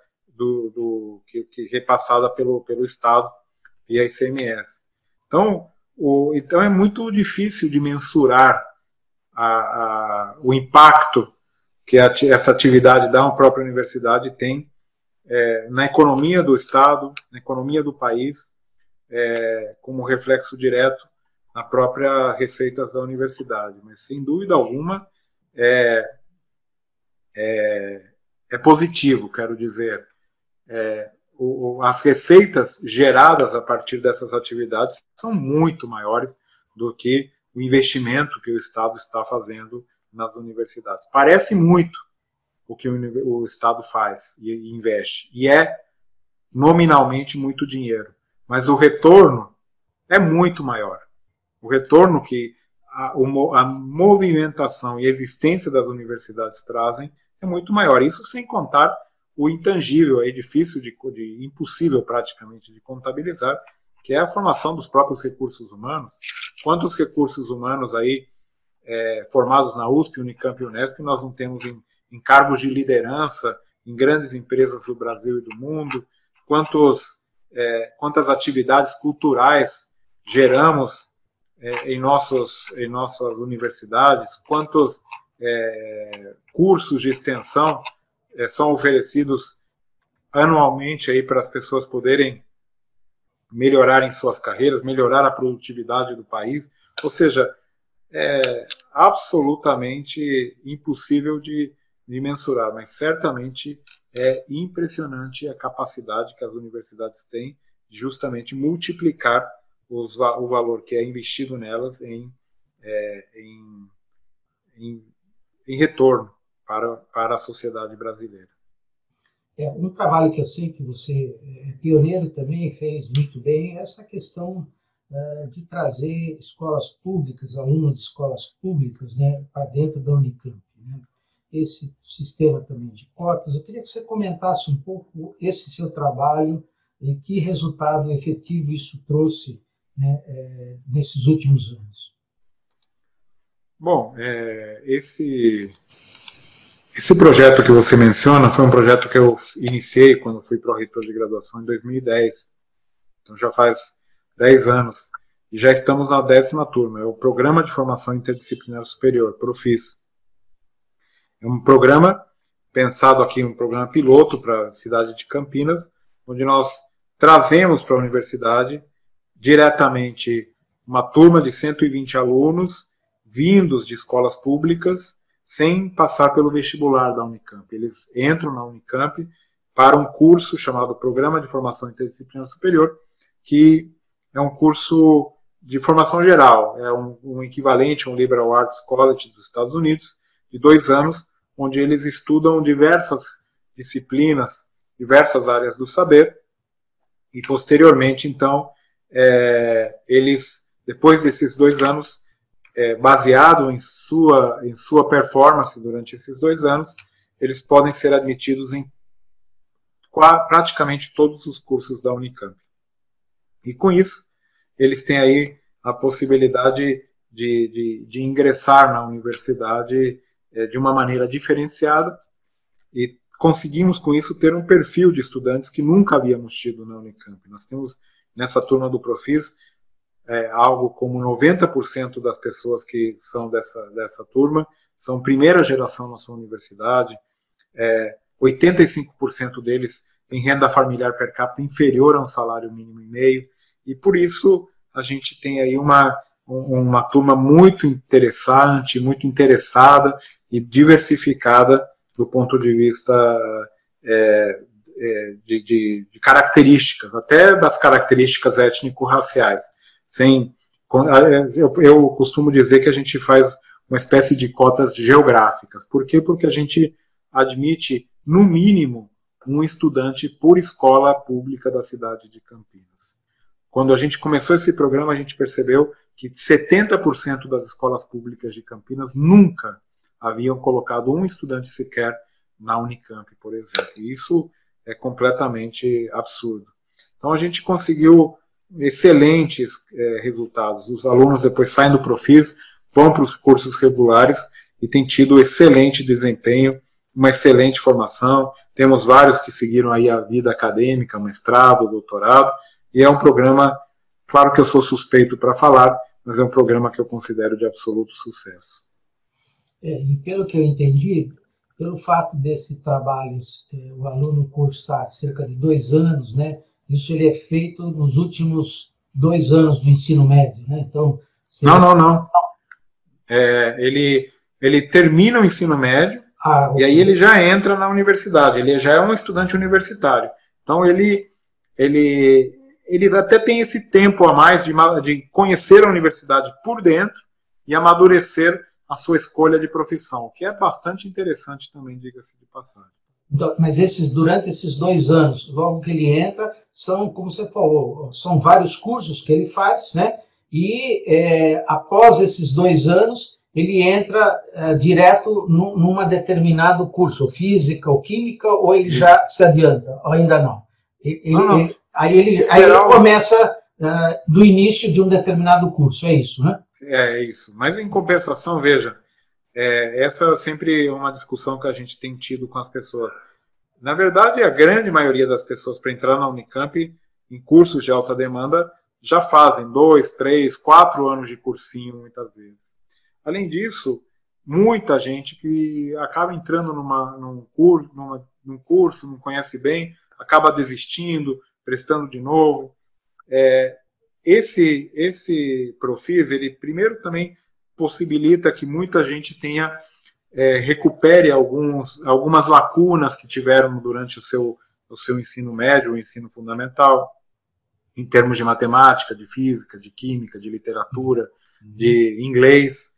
que repassada pelo Estado e a ICMS. Então é muito difícil de mensurar o impacto que essa atividade da própria universidade tem na economia do Estado, na economia do país, como reflexo direto na própria receitas da universidade. Mas, sem dúvida alguma, é positivo, quero dizer. As receitas geradas a partir dessas atividades são muito maiores do que o investimento que o Estado está fazendo nas universidades. Parece muito o que o Estado faz e investe, e é nominalmente muito dinheiro, mas o retorno é muito maior. O retorno que a movimentação e a existência das universidades trazem é muito maior. Isso sem contar o intangível, é difícil, impossível praticamente de contabilizar, que é a formação dos próprios recursos humanos. Quantos recursos humanos aí formados na USP, Unicamp e Unesp nós não temos em cargos de liderança em grandes empresas do Brasil e do mundo? Quantas atividades culturais geramos em nossas universidades? Quantos cursos de extensão são oferecidos anualmente aí para as pessoas poderem melhorarem suas carreiras, melhorar a produtividade do país? Ou seja, é absolutamente impossível de mensurar, mas certamente é impressionante a capacidade que as universidades têm de justamente multiplicar o valor que é investido nelas em retorno para a sociedade brasileira. Um trabalho que eu sei que você é pioneiro também, fez muito bem, é essa questão de trazer escolas públicas, alunos de escolas públicas, né, para dentro da Unicamp, né? Esse sistema também de cotas. Eu queria que você comentasse um pouco esse seu trabalho e que resultado efetivo isso trouxe, né, nesses últimos anos. Bom, esse projeto que você menciona foi um projeto que eu iniciei quando fui pró-reitor de graduação em 2010. Então já faz 10 anos. E já estamos na 10ª turma. É o Programa de Formação Interdisciplinar Superior, Profis. É um programa pensado aqui, um programa piloto para a cidade de Campinas, onde nós trazemos para a universidade diretamente uma turma de 120 alunos vindos de escolas públicas, sem passar pelo vestibular da Unicamp. Eles entram na Unicamp para um curso chamado Programa de Formação Interdisciplinar Superior, que é um curso de formação geral, é um equivalente a um Liberal Arts College dos Estados Unidos, de 2 anos, onde eles estudam diversas disciplinas, diversas áreas do saber, e posteriormente, então, eles, depois desses 2 anos, baseado em sua performance durante esses 2 anos, eles podem ser admitidos em praticamente todos os cursos da Unicamp. E com isso, eles têm aí a possibilidade de ingressar na universidade de uma maneira diferenciada, e conseguimos com isso ter um perfil de estudantes que nunca havíamos tido na Unicamp. Nós temos nessa turma do Profis algo como 90% das pessoas que são dessa turma são primeira geração na sua universidade, 85% deles têm renda familiar per capita inferior a um salário mínimo e meio, e por isso a gente tem aí uma turma muito interessante, muito interessada e diversificada do ponto de vista de características, até das características étnico-raciais. Eu costumo dizer que a gente faz uma espécie de cotas geográficas. Por quê? Porque a gente admite, no mínimo, um estudante por escola pública da cidade de Campinas. Quando a gente começou esse programa, a gente percebeu que 70% das escolas públicas de Campinas nunca haviam colocado um estudante sequer na Unicamp, por exemplo. E isso é completamente absurdo. Então a gente conseguiu excelentes resultados. Os alunos depois saem do Profis, vão para os cursos regulares e têm tido excelente desempenho, uma excelente formação. Temos vários que seguiram aí a vida acadêmica, mestrado, doutorado, e é um programa, claro que eu sou suspeito para falar, mas é um programa que eu considero de absoluto sucesso. E pelo que eu entendi, pelo fato desse trabalho, o aluno cursar cerca de 2 anos, né, isso ele é feito nos últimos 2 anos do ensino médio, né? Então, Não. Ele termina o ensino médio e aí ele já entra na universidade, ele já é um estudante universitário. Então, ele até tem esse tempo a mais de conhecer a universidade por dentro e amadurecer a sua escolha de profissão, que é bastante interessante também, diga-se de passagem. Então, mas durante esses 2 anos, logo que ele entra, são, como você falou, são vários cursos que ele faz, né? E após esses 2 anos, ele entra direto numa determinado curso, física ou química, ou ele já se adianta, ou ainda não? Aí ele começa do início de um determinado curso, é isso, né? É isso. Mas em compensação, veja, essa é sempre uma discussão que a gente tem tido com as pessoas. Na verdade, a grande maioria das pessoas para entrar na Unicamp em cursos de alta demanda já fazem 2, 3, 4 anos de cursinho muitas vezes. Além disso, muita gente que acaba entrando num curso, não conhece bem, acaba desistindo, prestando de novo. Esse Profis, ele primeiro também possibilita que muita gente recupere algumas lacunas que tiveram durante o seu ensino médio, o ensino fundamental, em termos de matemática, de física, de química, de literatura, de inglês,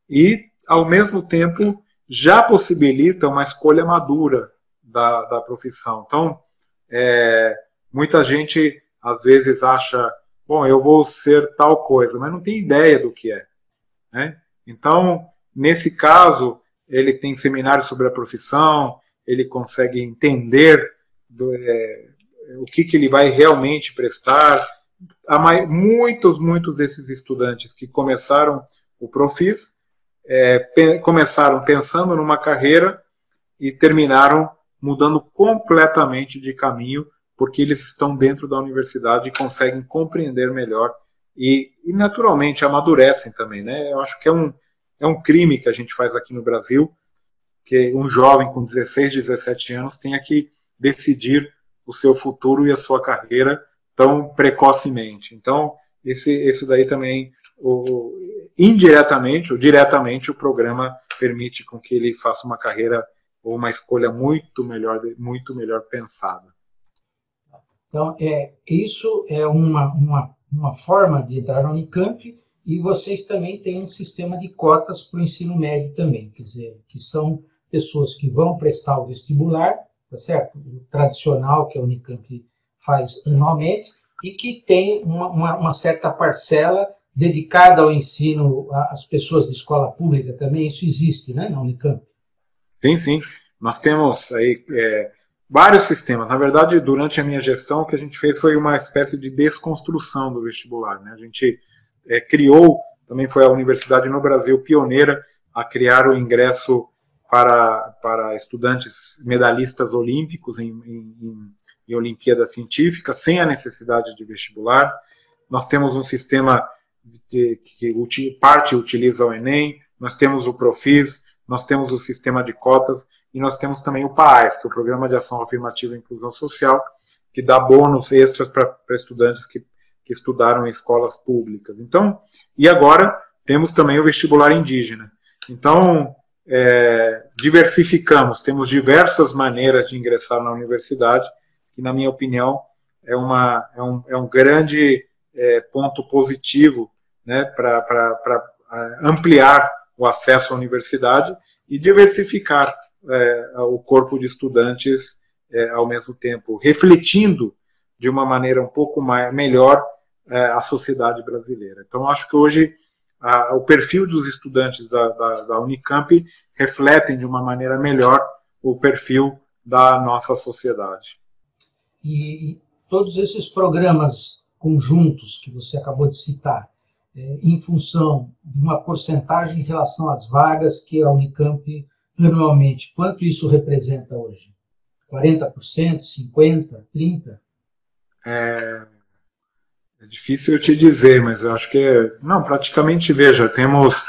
e, ao mesmo tempo, já possibilita uma escolha madura da profissão. Então, muita gente, às vezes, acha, bom, eu vou ser tal coisa, mas não tem ideia do que é, né? Então, nesse caso, ele tem seminários sobre a profissão, ele consegue entender o que ele vai realmente prestar. Muitos desses estudantes que começaram o Profis começaram pensando numa carreira e terminaram mudando completamente de caminho, porque eles estão dentro da universidade e conseguem compreender melhor e naturalmente amadurecem também, né? Eu acho que é um crime que a gente faz aqui no Brasil, que um jovem com 16, 17 anos tenha que decidir o seu futuro e a sua carreira tão precocemente. Então, esse daí também, indiretamente ou diretamente, o programa permite com que ele faça uma carreira ou uma escolha muito melhor pensada. Então, isso é uma uma forma de entrar na Unicamp, e vocês também têm um sistema de cotas para o ensino médio também, quer dizer, que são pessoas que vão prestar o vestibular, tá certo? O tradicional que a Unicamp faz anualmente, e que tem uma certa parcela dedicada ao ensino às pessoas de escola pública também. Isso existe, né, na Unicamp? Sim, sim. Nós temos aí vários sistemas. Na verdade, durante a minha gestão, o que a gente fez foi uma espécie de desconstrução do vestibular, né? A gente criou, também foi a universidade no Brasil pioneira a criar o ingresso para estudantes medalhistas olímpicos em Olimpíadas Científicas, sem a necessidade de vestibular. Nós temos um sistema que parte utiliza o Enem, nós temos o Profis, nós temos o sistema de cotas e nós temos também o PAES, que é o Programa de Ação Afirmativa e Inclusão Social, que dá bônus extras para estudantes que estudaram em escolas públicas. Então, e agora temos também o vestibular indígena. Então, diversificamos, temos diversas maneiras de ingressar na universidade, que, na minha opinião, é um grande ponto positivo, né, para ampliar o acesso à universidade e diversificar o corpo de estudantes ao mesmo tempo, refletindo de uma maneira um pouco melhor a sociedade brasileira. Então, acho que hoje o perfil dos estudantes da Unicamp refletem de uma maneira melhor o perfil da nossa sociedade. E todos esses programas conjuntos que você acabou de citar, em função de uma porcentagem em relação às vagas que a Unicamp anualmente, quanto isso representa hoje? 40%, 50%, 30%? É difícil eu te dizer, mas eu acho que não, praticamente, veja, temos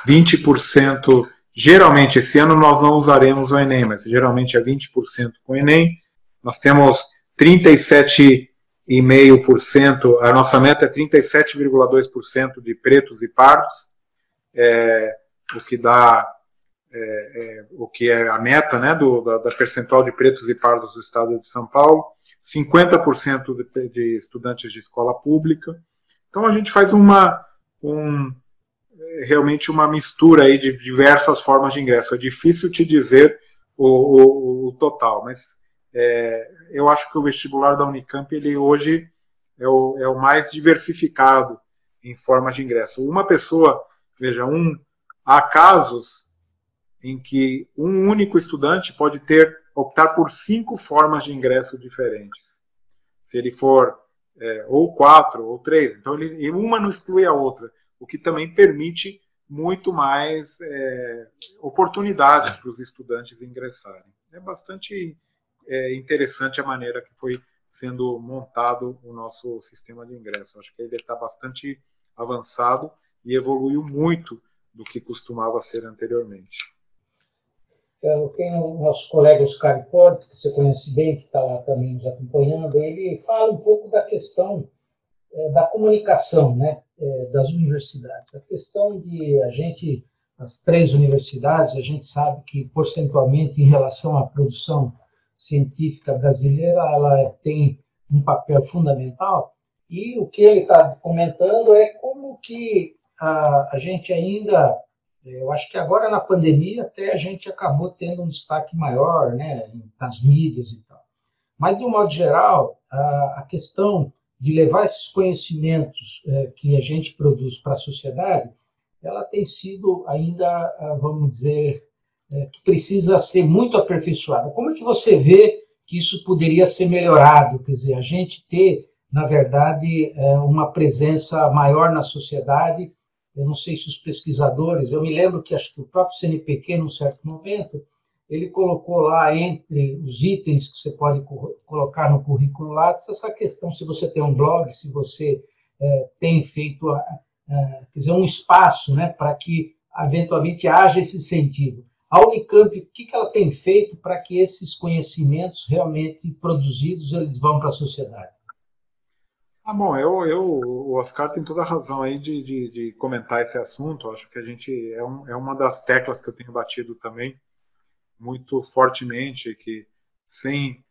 20%, geralmente, esse ano nós não usaremos o Enem, mas geralmente é 20% com o Enem, nós temos 37,5%, a nossa meta é 37,2% de pretos e pardos, o que dá o que é a meta, né, da percentual de pretos e pardos do estado de São Paulo, 50% de estudantes de escola pública. Então a gente faz realmente uma mistura aí de diversas formas de ingresso. É difícil te dizer o total, mas eu acho que o vestibular da Unicamp ele hoje é o mais diversificado em formas de ingresso. Uma pessoa, veja, há casos em que um único estudante pode optar por 5 formas de ingresso diferentes. Se ele for ou 4 ou 3, então uma não exclui a outra, o que também permite muito mais oportunidades para os estudantes ingressarem. É bastante interessante a maneira que foi sendo montado o nosso sistema de ingresso. Acho que ele está bastante avançado e evoluiu muito do que costumava ser anteriormente. Tem o nosso colega Oscar Porto, que você conhece bem, que está lá também nos acompanhando, ele fala um pouco da questão da comunicação, né, das universidades. A questão de as 3 universidades, a gente sabe que, percentualmente, em relação à produção científica brasileira, ela tem um papel fundamental, e o que ele está comentando é como que a gente ainda, eu acho que agora na pandemia até a gente acabou tendo um destaque maior, né, nas mídias e tal. Mas, de um modo geral, a questão de levar esses conhecimentos que a gente produz para a sociedade, ela tem sido ainda, vamos dizer, que precisa ser muito aperfeiçoada. Como é que você vê que isso poderia ser melhorado? Quer dizer, a gente ter, na verdade, uma presença maior na sociedade. Eu não sei se os pesquisadores, eu me lembro que acho que o próprio CNPq, num certo momento, ele colocou lá entre os itens que você pode colocar no currículo Lattes essa questão, se você tem um blog, se você tem feito, quer dizer, um espaço, né, para que eventualmente haja esse incentivo. A Unicamp, o que ela tem feito para que esses conhecimentos realmente produzidos eles vão para a sociedade? Bom, o Oscar tem toda a razão aí de comentar esse assunto. Acho que a gente é uma das teclas que eu tenho batido também muito fortemente, que sem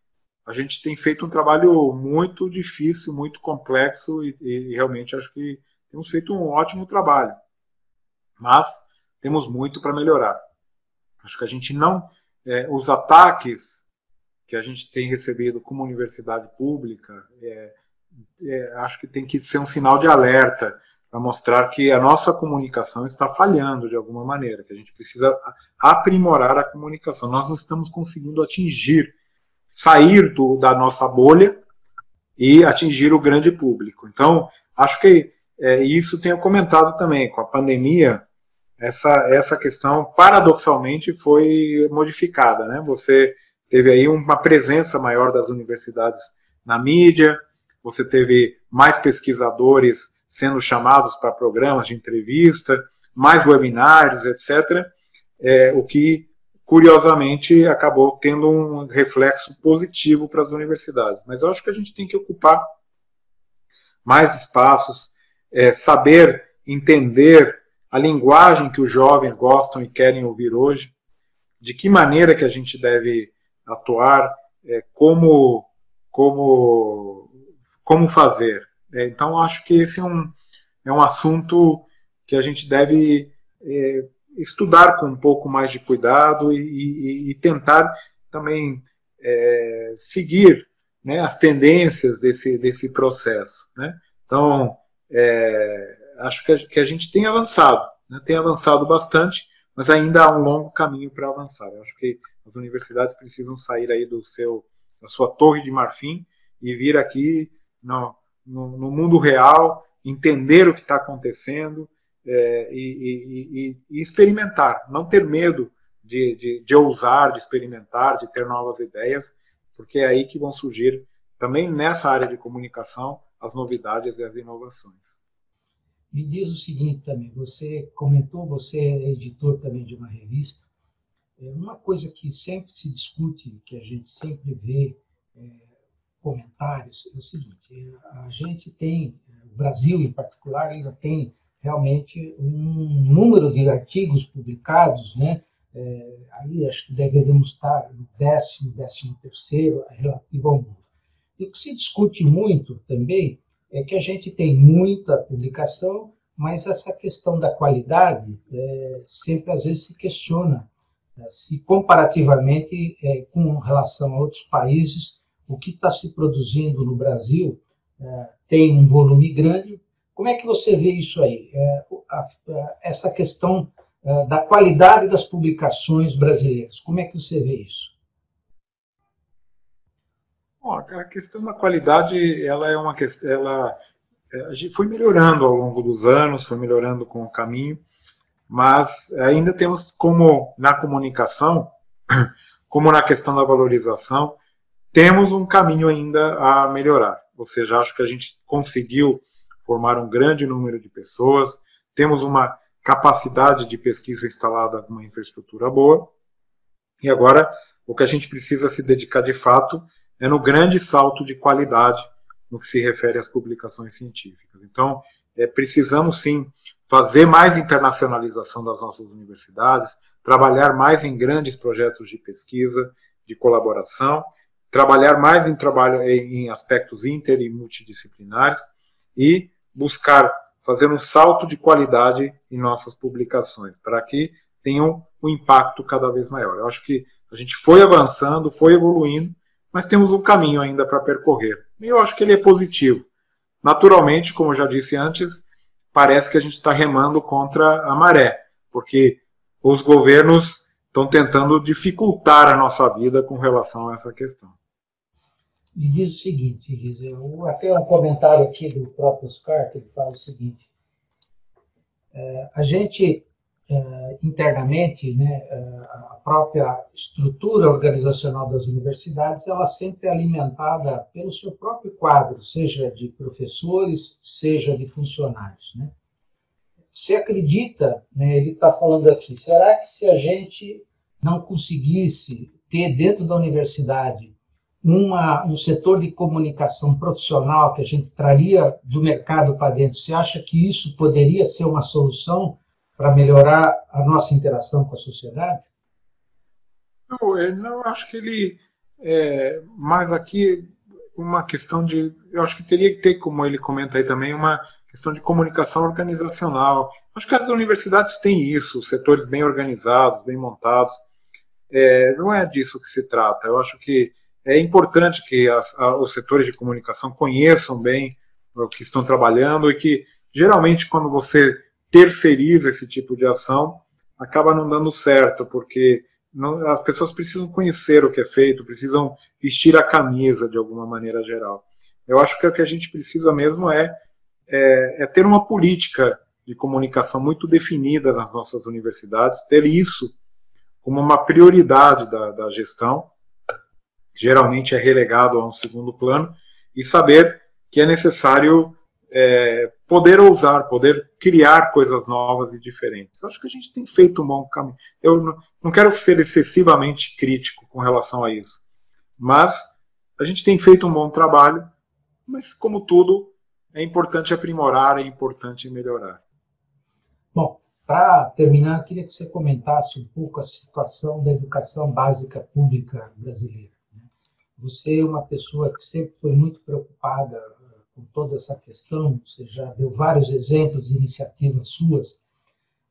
a gente tem feito um trabalho muito difícil, muito complexo e realmente acho que temos feito um ótimo trabalho, mas temos muito para melhorar. Acho que a gente não... os ataques que a gente tem recebido como universidade pública, acho que tem que ser um sinal de alerta para mostrar que a nossa comunicação está falhando de alguma maneira, que a gente precisa aprimorar a comunicação. Nós não estamos conseguindo sair da nossa bolha e atingir o grande público. Então, acho que isso tenho comentado também, com a pandemia, essa questão, paradoxalmente, foi modificada, né? Você teve aí uma presença maior das universidades na mídia, você teve mais pesquisadores sendo chamados para programas de entrevista, mais webinários, etc., o que, curiosamente, acabou tendo um reflexo positivo para as universidades. Mas eu acho que a gente tem que ocupar mais espaços, saber entender a linguagem que os jovens gostam e querem ouvir hoje, de que maneira que a gente deve atuar, como fazer. Então, acho que esse é um assunto que a gente deve estudar com um pouco mais de cuidado e tentar também seguir, né, as tendências desse processo, né? Então, acho que a gente tem avançado, né? Tem avançado bastante, mas ainda há um longo caminho para avançar. Eu acho que as universidades precisam sair aí da sua torre de marfim e vir aqui no mundo real, entender o que está acontecendo e experimentar, não ter medo de ousar, de experimentar, de ter novas ideias, porque é aí que vão surgir, também nessa área de comunicação, as novidades e as inovações. Me diz o seguinte também, você comentou, você é editor também de uma revista, uma coisa que sempre se discute, que a gente sempre vê comentários, é o seguinte, a gente tem, o Brasil em particular, ainda tem realmente um número de artigos publicados, né? Aí acho que deveríamos estar no 13º relativo ao mundo. E o que se discute muito também é que a gente tem muita publicação, mas essa questão da qualidade sempre às vezes se questiona, se comparativamente com relação a outros países, o que está se produzindo no Brasil tem um volume grande. Como é que você vê isso aí? Essa questão da qualidade das publicações brasileiras, como é que você vê isso? Bom, a questão da qualidade, ela é uma questão, a gente foi melhorando ao longo dos anos, foi melhorando com o caminho, mas ainda temos, como na comunicação, como na questão da valorização, temos um caminho ainda a melhorar. Ou seja, acho que a gente conseguiu formar um grande número de pessoas, temos uma capacidade de pesquisa instalada com uma infraestrutura boa, e agora o que a gente precisa se dedicar de fato é no grande salto de qualidade no que se refere às publicações científicas. Então, precisamos sim fazer mais internacionalização das nossas universidades, trabalhar mais em grandes projetos de pesquisa, de colaboração, trabalhar mais em aspectos inter e multidisciplinares e buscar fazer um salto de qualidade em nossas publicações, para que tenham um impacto cada vez maior. Eu acho que a gente foi avançando, foi evoluindo, mas temos um caminho ainda para percorrer. E eu acho que ele é positivo. Naturalmente, como eu já disse antes, parece que a gente está remando contra a maré, porque os governos estão tentando dificultar a nossa vida com relação a essa questão. E diz o seguinte, até um comentário aqui do próprio Oscar, que ele fala o seguinte, a gente internamente, né, a própria estrutura organizacional das universidades, ela sempre é alimentada pelo seu próprio quadro, seja de professores, seja de funcionários, né? Você acredita, né, ele está falando aqui, será que se a gente não conseguisse ter dentro da universidade um setor de comunicação profissional que a gente traria do mercado para dentro, você acha que isso poderia ser uma solução para melhorar a nossa interação com a sociedade? Eu não acho que Mas aqui uma questão de, eu acho que teria que ter, como ele comenta aí também, uma questão de comunicação organizacional. Acho que as universidades têm isso, setores bem organizados, bem montados. Não é disso que se trata. Eu acho que é importante que os setores de comunicação conheçam bem o que estão trabalhando e que, geralmente, quando você terceiriza esse tipo de ação, acaba não dando certo, porque as pessoas precisam conhecer o que é feito, precisam vestir a camisa de alguma maneira geral. Eu acho que o que a gente precisa mesmo é ter uma política de comunicação muito definida nas nossas universidades, ter isso como uma prioridade da gestão, geralmente é relegado a um segundo plano, e saber que é necessário poder ousar, poder criar coisas novas e diferentes. Eu acho que a gente tem feito um bom caminho. Eu não quero ser excessivamente crítico com relação a isso, mas a gente tem feito um bom trabalho, mas, como tudo, é importante aprimorar, é importante melhorar. Bom, para terminar, eu queria que você comentasse um pouco a situação da educação básica pública brasileira. Você é uma pessoa que sempre foi muito preocupada com toda essa questão, você já deu vários exemplos de iniciativas suas.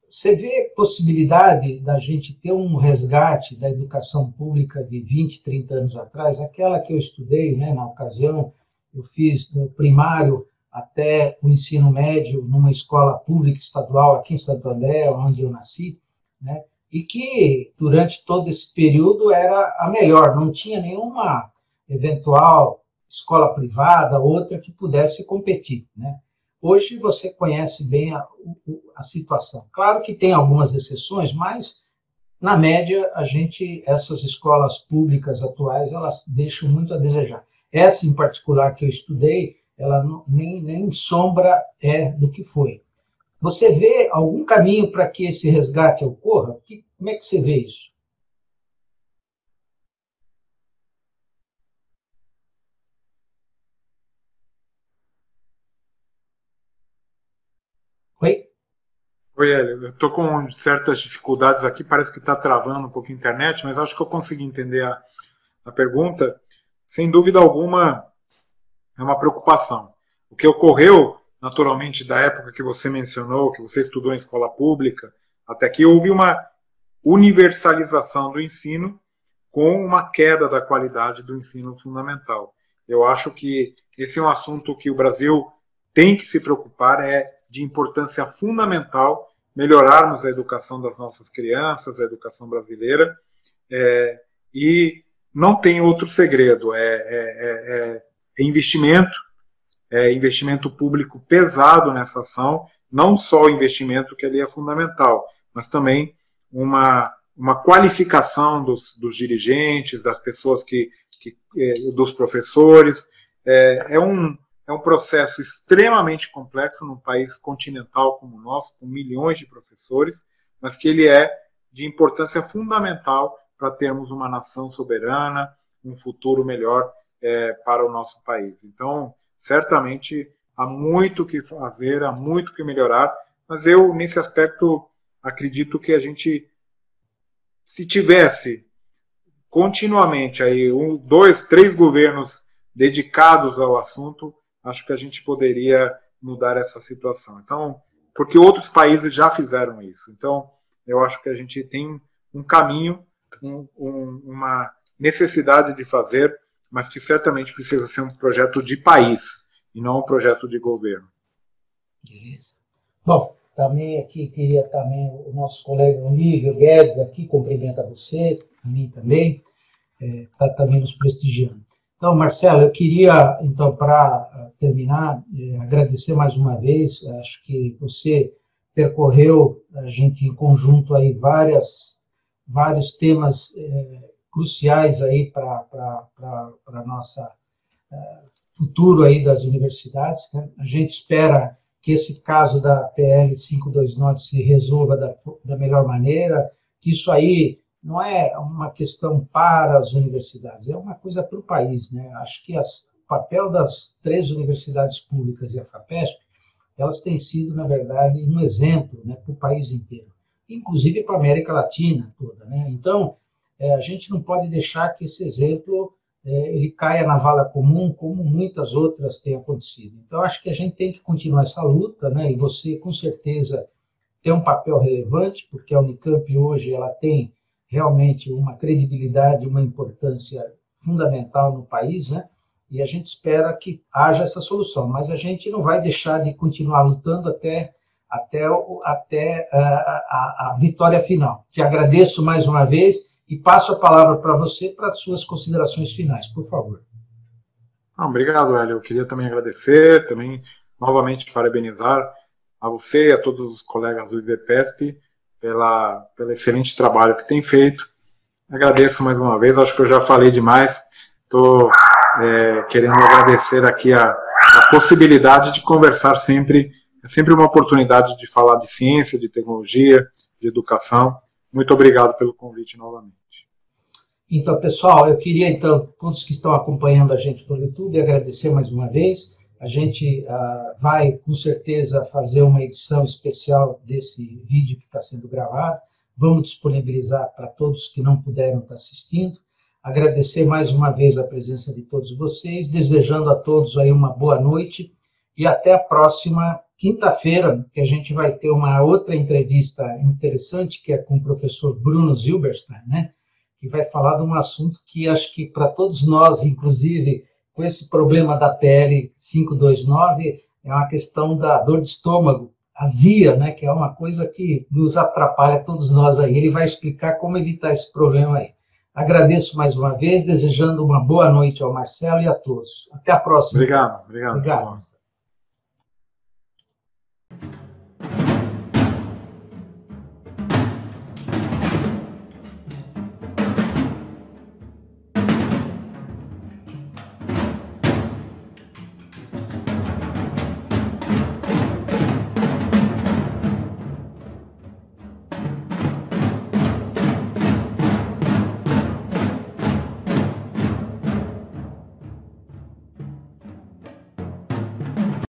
Você vê possibilidade da gente ter um resgate da educação pública de 20, 30 anos atrás, aquela que eu estudei, né, na ocasião, eu fiz do primário até o ensino médio numa escola pública estadual aqui em Santo André, onde eu nasci, né, e que durante todo esse período era a melhor, não tinha nenhuma eventual escola privada, outra que pudesse competir, né? Hoje você conhece bem a situação. Claro que tem algumas exceções, mas, na média, essas escolas públicas atuais, elas deixam muito a desejar. Essa, em particular, que eu estudei, ela nem sombra do que foi. Você vê algum caminho para que esse resgate ocorra? Como é que você vê isso? Oi? Oi, Hélio, eu estou com certas dificuldades aqui, parece que está travando um pouco a internet, mas acho que eu consegui entender a pergunta. Sem dúvida alguma, é uma preocupação. O que ocorreu, naturalmente, da época que você mencionou, que você estudou em escola pública, até que houve uma universalização do ensino com uma queda da qualidade do ensino fundamental. Eu acho que esse é um assunto que o Brasil tem que se preocupar, é de importância fundamental melhorarmos a educação das nossas crianças, a educação brasileira, e não tem outro segredo, investimento público pesado nessa ação, não só o investimento que ali é fundamental, mas também uma qualificação dos dirigentes, das pessoas dos professores. É um processo extremamente complexo num país continental como o nosso, com milhões de professores, mas que ele é de importância fundamental para termos uma nação soberana, um futuro melhor para o nosso país. Então, certamente, há muito o que fazer, há muito o que melhorar, mas eu, nesse aspecto, acredito que a gente, se tivesse continuamente aí 2, 3 governos dedicados ao assunto, acho que a gente poderia mudar essa situação. Então, porque outros países já fizeram isso. Então, eu acho que a gente tem um caminho, uma necessidade de fazer, mas que certamente precisa ser um projeto de país e não um projeto de governo. Beleza. Bom, também aqui queria também o nosso colega Olívio Guedes aqui cumprimenta você, a mim também, está também nos prestigiando. Então, Marcelo, eu queria, então, para terminar, agradecer mais uma vez. Acho que você percorreu, a gente em conjunto, aí vários temas cruciais aí para nossa futuro aí das universidades, né? A gente espera que esse caso da PL 529 se resolva da melhor maneira, que isso aí não é uma questão para as universidades, é uma coisa para o país, né? Acho que o papel das 3 universidades públicas e a FAPESP, elas têm sido, na verdade, um exemplo, né, para o país inteiro, inclusive para a América Latina toda, né? Então, a gente não pode deixar que esse exemplo ele caia na vala comum, como muitas outras têm acontecido. Então, acho que a gente tem que continuar essa luta, né? E você, com certeza, tem um papel relevante, porque a Unicamp hoje ela tem realmente uma credibilidade, uma importância fundamental no país, né? E a gente espera que haja essa solução, mas a gente não vai deixar de continuar lutando até a vitória final. Te agradeço mais uma vez e passo a palavra para você para as suas considerações finais, por favor. Obrigado, Hélio. Eu queria também agradecer, também novamente parabenizar a você e a todos os colegas do IVPESP pelo excelente trabalho que tem feito. Agradeço mais uma vez, acho que eu já falei demais, estou querendo agradecer aqui a possibilidade de conversar sempre, é sempre uma oportunidade de falar de ciência, de tecnologia, de educação. Muito obrigado pelo convite novamente. Então, pessoal, eu queria, então, todos que estão acompanhando a gente pelo YouTube, agradecer mais uma vez. A gente vai, com certeza, fazer uma edição especial desse vídeo que está sendo gravado. Vamos disponibilizar para todos que não puderam estar assistindo. Agradecer mais uma vez a presença de todos vocês, desejando a todos aí uma boa noite e até a próxima quinta-feira, que a gente vai ter uma outra entrevista interessante, que é com o professor Bruno Zilberstein, né? Que vai falar de um assunto que acho que para todos nós, inclusive com esse problema da PL 529, é uma questão da dor de estômago, azia, né? Que é uma coisa que nos atrapalha todos nós aí. Ele vai explicar como evitar esse problema aí. Agradeço mais uma vez, desejando uma boa noite ao Marcelo e a todos. Até a próxima. Obrigado.